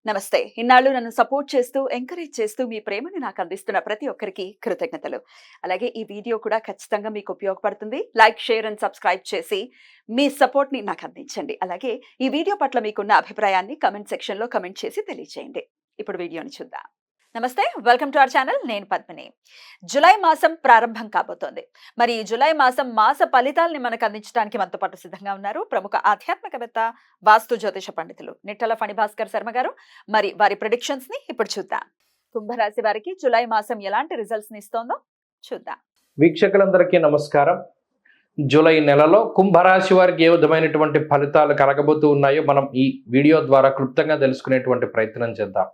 నమస్తే. ఇన్నాళ్ళు నన్ను సపోర్ట్ చేస్తూ, ఎంకరేజ్ చేస్తూ మీ ప్రేమని నాకు అందిస్తున్న ప్రతి ఒక్కరికి కృతజ్ఞతలు. అలాగే ఈ వీడియో కూడా ఖచ్చితంగా మీకు ఉపయోగపడుతుంది. లైక్, షేర్ అండ్ సబ్స్క్రైబ్ చేసి మీ సపోర్ట్‌ని నాకు అందించండి. అలాగే ఈ వీడియో పట్ల మీకున్న అభిప్రాయాన్ని కామెంట్ సెక్షన్‌లో కామెంట్ చేసి తెలియజేయండి. ఇప్పుడు వీడియోని చూద్దాం. నమస్తే. Welcome to our channel. నేను పద్మిని. జులై మాసం ప్రారంభం కాబోతోంది. మరి ఈ జులై మాసం మాస ఫలితాల్ని మనకు అందించడానికి మనతో పాటు సిద్ధంగా ఉన్నారు ప్రముఖ ఆధ్యాత్మికవేత్త, వాస్తు జ్యోతిష పండితులు నిట్టల ఫణిభాస్కర్ శర్మ గారు. మరి వారి ప్రెడిక్షన్స్ ని ఇప్పుడు చూద్దాం. కుంభరాశి వారికి జులై మాసం ఎలాంటి రిజల్ట్స్ ని ఇస్తోందో చూద్దాం. వీక్షకులందరికీ నమస్కారం. జూలై నెలలో కుంభరాశి వారికి ఏ విధమైనటువంటి ఫలితాలు కలగబోతూ ఉన్నాయో మనం ఈ వీడియో ద్వారా క్లుప్తంగా తెలుసుకునేటువంటి ప్రయత్నం చేద్దాం.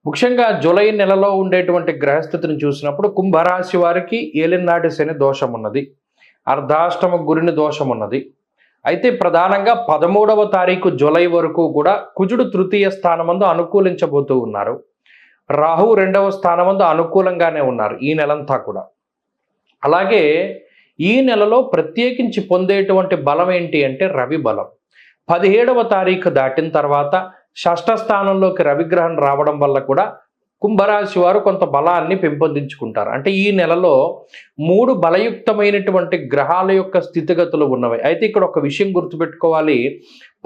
ముఖ్యంగా జూలై నెలలో ఉండేటువంటి గ్రహస్థితిని చూసినప్పుడు కుంభరాశి వారికి ఏలినాటి శని దోషం ఉన్నది, అర్ధాష్టమ గురుని దోషం ఉన్నది. అయితే ప్రధానంగా 13వ తారీఖు జూలై వరకు కూడా కుజుడు తృతీయ స్థానమందు అనుకూలించబోతూ ఉన్నారు. రాహు 2వ స్థానమందు అనుకూలంగానే ఉన్నారు ఈ నెలంతా కూడా. అలాగే ఈ నెలలో ప్రత్యేకించి పొందేటువంటి బలం ఏంటి అంటే రవి బలం. 17వ తారీఖు దాటిన తర్వాత షష్ఠ స్థానంలోకి రవిగ్రహం రావడం వల్ల కూడా కుంభరాశి వారు కొంత బలాన్ని పెంపొందించుకుంటారు. అంటే ఈ నెలలో 3 బలయుక్తమైనటువంటి గ్రహాల యొక్క స్థితిగతులు ఉన్నవి. అయితే ఇక్కడ ఒక విషయం గుర్తుపెట్టుకోవాలి.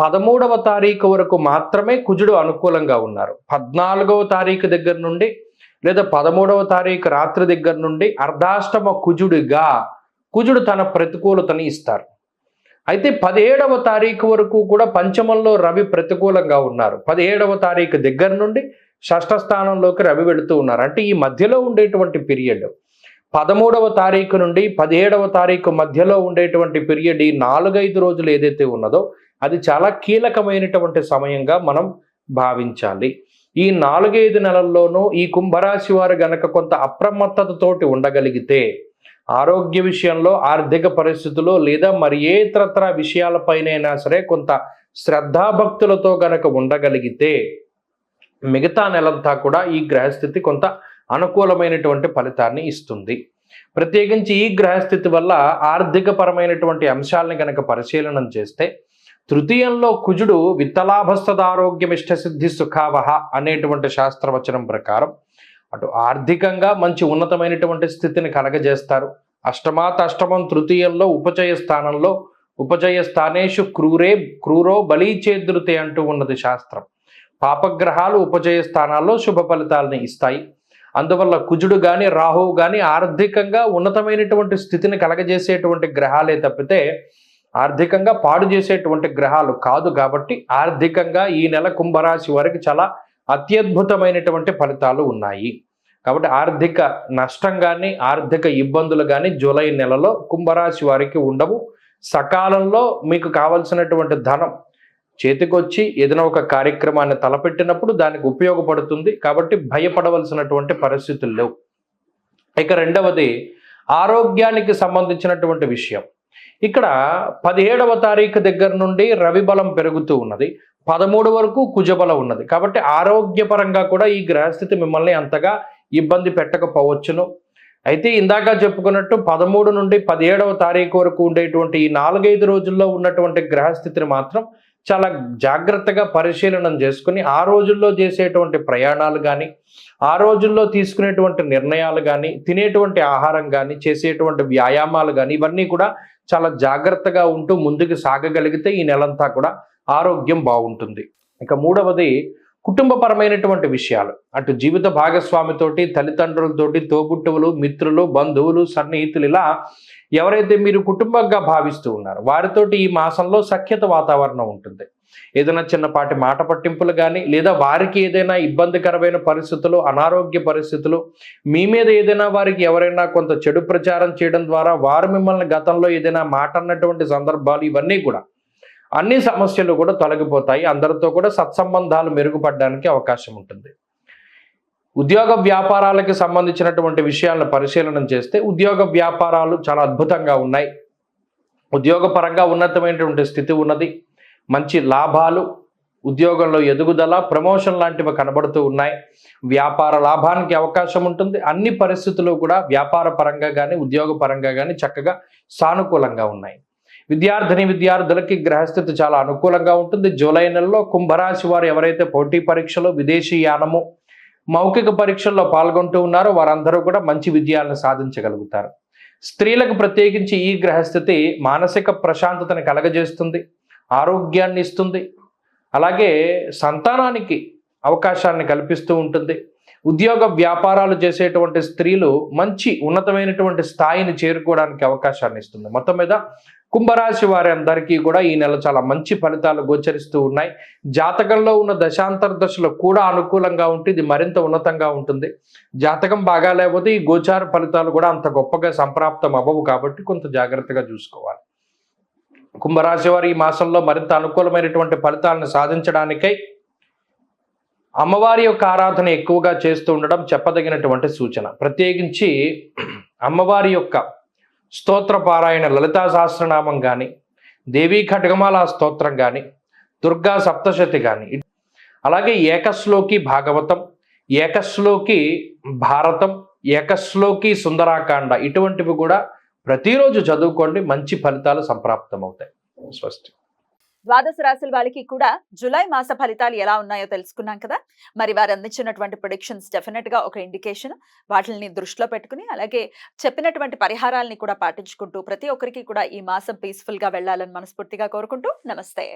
13వ తారీఖు వరకు మాత్రమే కుజుడు అనుకూలంగా ఉన్నారు. 14వ తారీఖు దగ్గర నుండి లేదా 13వ తారీఖు రాత్రి దగ్గర నుండి అర్ధాష్టమ కుజుడు తన ప్రతికూలతని ఇస్తారు. అయితే 17వ తారీఖు వరకు కూడా పంచమంలో రవి ప్రతికూలంగా ఉన్నారు. 17వ తారీఖు దగ్గర నుండి షష్ఠ స్థానంలోకి రవి వెళుతూ ఉన్నారు. అంటే ఈ మధ్యలో ఉండేటువంటి పీరియడ్ 13వ తారీఖు నుండి 17వ తారీఖు మధ్యలో ఉండేటువంటి పీరియడ్, ఈ 4-5 రోజులు ఏదైతే ఉన్నదో అది చాలా కీలకమైనటువంటి సమయంగా మనం భావించాలి. ఈ 4-5 నెలల్లోనూ ఈ కుంభరాశి వారు గనక కొంత అప్రమత్తతతోటి ఉండగలిగితే, ఆరోగ్య విషయంలో, ఆర్థిక పరిస్థితుల్లో లేదా మరి ఏ ఇతరత్ర విషయాలపైనైనా సరే కొంత శ్రద్ధాభక్తులతో గనక ఉండగలిగితే మిగతా నెలంతా కూడా ఈ గ్రహస్థితి కొంత అనుకూలమైనటువంటి ఫలితాన్ని ఇస్తుంది. ప్రత్యేకించి ఈ గ్రహస్థితి వల్ల ఆర్థిక పరమైనటువంటి అంశాలను గనక పరిశీలనం చేస్తే, తృతీయంలో కుజుడు విత్తలాభస్తదారోగ్యమిష్టసిద్ధి సుఖావహ అనేటువంటి శాస్త్రవచనం ప్రకారం అటు ఆర్థికంగా మంచి ఉన్నతమైనటువంటి స్థితిని కలగజేస్తారు. అష్టమం తృతీయంలో ఉపచయ స్థానేషు క్రూరో బలీచేదృతే అంటూ ఉన్నది శాస్త్రం. పాపగ్రహాలు ఉపచయ స్థానాల్లో శుభ ఫలితాలని ఇస్తాయి. అందువల్ల కుజుడు కానీ రాహువు కానీ ఆర్థికంగా ఉన్నతమైనటువంటి స్థితిని కలగజేసేటువంటి గ్రహాలే తప్పితే ఆర్థికంగా పాడు చేసేటువంటి గ్రహాలు కాదు. కాబట్టి ఆర్థికంగా ఈ నెల కుంభరాశి వారికి చాలా అత్యద్భుతమైనటువంటి ఫలితాలు ఉన్నాయి. కాబట్టి ఆర్థిక నష్టం కానీ ఆర్థిక ఇబ్బందులు కానీ జూలై నెలలో కుంభరాశి వారికి ఉండవు. సకాలంలో మీకు కావలసినటువంటి ధనం చేతికొచ్చి ఏదైనా ఒక కార్యక్రమాన్ని తలపెట్టినప్పుడు దానికి ఉపయోగపడుతుంది. కాబట్టి భయపడవలసినటువంటి పరిస్థితులు లేవు. ఇక రెండవది ఆరోగ్యానికి సంబంధించినటువంటి విషయం. ఇక్కడ 17వ తారీఖు దగ్గర నుండి రవి బలం పెరుగుతూ ఉన్నది, 13 వరకు కుజబలం ఉన్నది. కాబట్టి ఆరోగ్యపరంగా కూడా ఈ గ్రహస్థితి మిమ్మల్ని అంతగా ఇబ్బంది పెట్టకపోవచ్చును. అయితే ఇందాక చెప్పుకున్నట్టు 13 నుండి 17వ తారీఖు వరకు ఉండేటువంటి ఈ 4-5 రోజుల్లో ఉన్నటువంటి గ్రహస్థితిని మాత్రం చాలా జాగ్రత్తగా పరిశీలనం చేసుకుని ఆ రోజుల్లో చేసేటువంటి ప్రయాణాలు కానీ, ఆ రోజుల్లో తీసుకునేటువంటి నిర్ణయాలు కానీ, తినేటువంటి ఆహారం కానీ, చేసేటువంటి వ్యాయామాలు కానీ ఇవన్నీ కూడా చాలా జాగ్రత్తగా ఉంటూ ముందుకు సాగగలిగితే ఈ నెలంతా కూడా ఆరోగ్యం బాగుంటుంది. ఇక మూడవది కుటుంబపరమైనటువంటి విషయాలు. అటు జీవిత భాగస్వామితోటి, తల్లిదండ్రులతోటి, తోబుట్టువులు, మిత్రులు, బంధువులు, సన్నిహితులు ఇలా ఎవరైతే మీరు కుటుంబంగా భావిస్తూ ఉన్నారో వారితోటి ఈ మాసంలో సఖ్యత వాతావరణం ఉంటుంది. ఏదైనా చిన్నపాటి మాట పట్టింపులు కానీ లేదా వారికి ఏదైనా ఇబ్బందికరమైన పరిస్థితులు, అనారోగ్య పరిస్థితులు, మీ మీద ఏదైనా వారికి ఎవరైనా కొంత చెడు ప్రచారం చేయడం ద్వారా వారు మిమ్మల్ని గతంలో ఏదైనా మాట అన్నటువంటి సందర్భాలు, ఇవన్నీ కూడా అన్ని సమస్యలు కూడా తొలగిపోతాయి. అందరితో కూడా సత్సంబంధాలు మెరుగుపడడానికి అవకాశం ఉంటుంది. ఉద్యోగ వ్యాపారాలకు సంబంధించినటువంటి విషయాలను పరిశీలన చేస్తే ఉద్యోగ వ్యాపారాలు చాలా అద్భుతంగా ఉన్నాయి. ఉద్యోగపరంగా ఉన్నతమైనటువంటి స్థితి ఉన్నది. మంచి లాభాలు, ఉద్యోగంలో ఎదుగుదల, ప్రమోషన్ లాంటివి కనబడుతూ ఉన్నాయి. వ్యాపార లాభానికి అవకాశం ఉంటుంది. అన్ని పరిస్థితులు కూడా వ్యాపార పరంగా కానీ ఉద్యోగ పరంగా కానీ చక్కగా సానుకూలంగా ఉన్నాయి. విద్యార్థులకి గ్రహస్థితి చాలా అనుకూలంగా ఉంటుంది. జూలై నెలలో కుంభరాశి వారు ఎవరైతే పోటీ పరీక్షలు, విదేశీ యానము, మౌఖిక పరీక్షల్లో పాల్గొంటూ ఉన్నారో వారందరూ కూడా మంచి విజయాలను సాధించగలుగుతారు. స్త్రీలకు ప్రత్యేకించి ఈ గ్రహస్థితి మానసిక ప్రశాంతతని కలగజేస్తుంది, ఆరోగ్యాన్ని ఇస్తుంది, అలాగే సంతానానికి అవకాశాన్ని కల్పిస్తూ ఉంటుంది. ఉద్యోగ వ్యాపారాలు చేసేటువంటి స్త్రీలు మంచి ఉన్నతమైనటువంటి స్థాయిని చేరుకోవడానికి అవకాశాన్ని ఇస్తుంది. మొత్తం మీద కుంభరాశి వారి అందరికీ కూడా ఈ నెల చాలా మంచి ఫలితాలు గోచరిస్తూ ఉన్నాయి. జాతకంలో ఉన్న దశాంతర దశలు కూడా అనుకూలంగా ఉంటే ఇది మరింత ఉన్నతంగా ఉంటుంది. జాతకం బాగా లేకపోతే ఈ గోచార ఫలితాలు కూడా అంత గొప్పగా సంప్రాప్తం అవ్వవు, కాబట్టి కొంత జాగ్రత్తగా చూసుకోవాలి. కుంభరాశి వారు ఈ మాసంలో మరింత అనుకూలమైనటువంటి ఫలితాలను సాధించడానికై అమ్మవారి యొక్క ఆరాధన ఎక్కువగా చేస్తూ ఉండడం చెప్పదగినటువంటి సూచన. ప్రత్యేకించి అమ్మవారి యొక్క స్తోత్ర పారాయణ, లలితా సహస్రనామం కానీ, దేవీ ఖడ్గమాల స్తోత్రం కానీ, దుర్గా సప్తశతి కానీ, అలాగే ఏకశ్లోకి భాగవతం, ఏకశ్లోకి భారతం, ఏకశ్లోకి సుందరాకాండ ఇటువంటివి కూడా ప్రతిరోజు చదువుకోండి, మంచి ఫలితాలు సంప్రాప్తమవుతాయి. స్వస్తి. ద్వాదశ రాశుల వాళ్ళకి కూడా జూలై మాస ఫలితాలు ఎలా ఉన్నాయో తెలుసుకున్నాం కదా. మరి వారు అందించినటువంటి ప్రొడిక్షన్స్ డెఫినెట్ గా ఒక ఇండికేషన్. వాటిని దృష్టిలో పెట్టుకుని అలాగే చెప్పినటువంటి పరిహారాలని కూడా పాటించుకుంటూ ప్రతి ఒక్కరికి కూడా ఈ మాసం పీస్ఫుల్ గా వెళ్ళాలని మనస్ఫూర్తిగా కోరుకుంటూ నమస్తే.